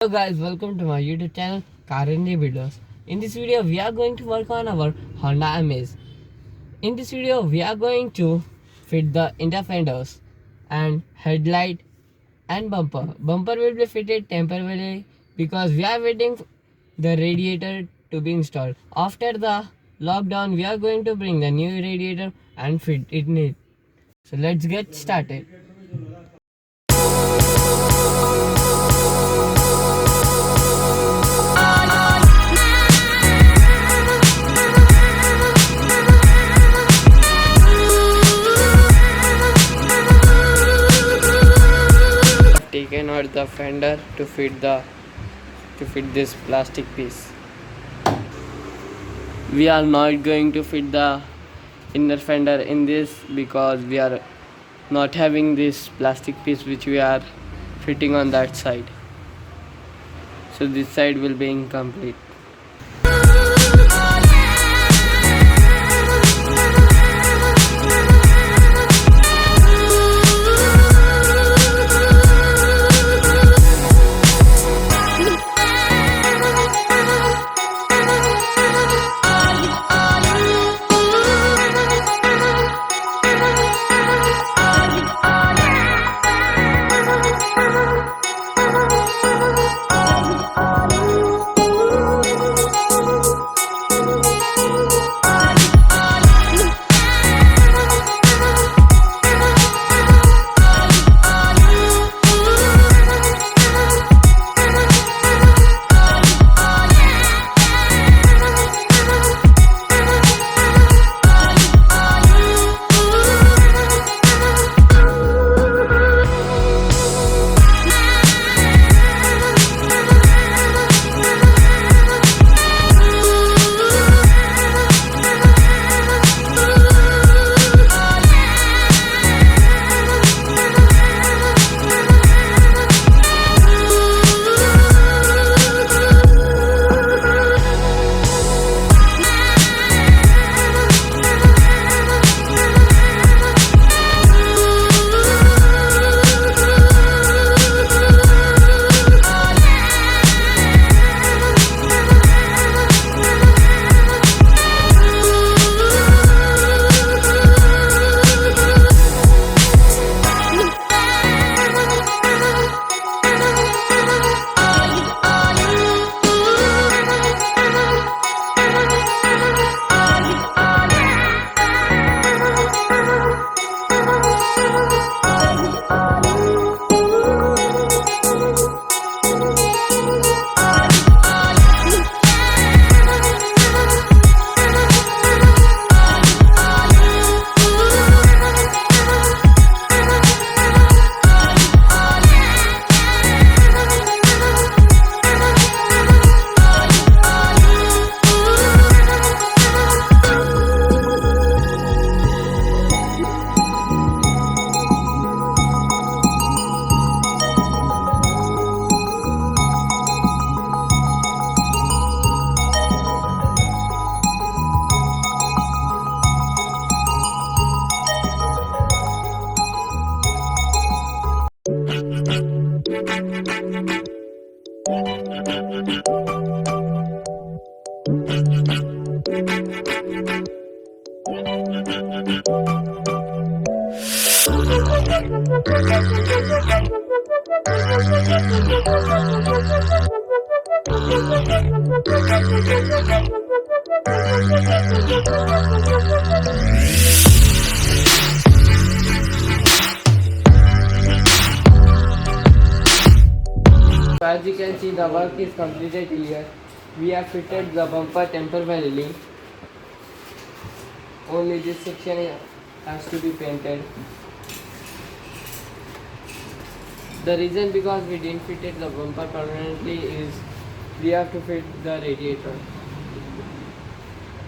Hello guys, welcome to my YouTube channel Currently Videos. In this video we are going to work on our Honda Amaze. In this video we are going to fit the inter fenders and headlight and bumper. Bumper will be fitted temporarily because we are waiting for the radiator to be installed. After the lockdown we are going to bring the new radiator and fit it in it. So let's get started. Taken out the fender to fit this plastic piece. We are not going to fit the inner fender in this because we are not having this plastic piece which we are fitting on that side, so this side will be incomplete. As you can see, the work is completed here. We have fitted the bumper temporarily. Only this section has to be painted. The reason because we didn't fit it the bumper permanently is we have to fit the radiator.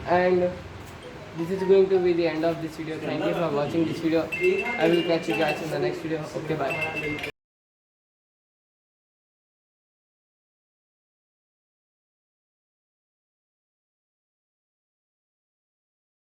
And this is going to be the end of this video. Thank you for watching this video. I will catch you guys in the next video. Okay, bye.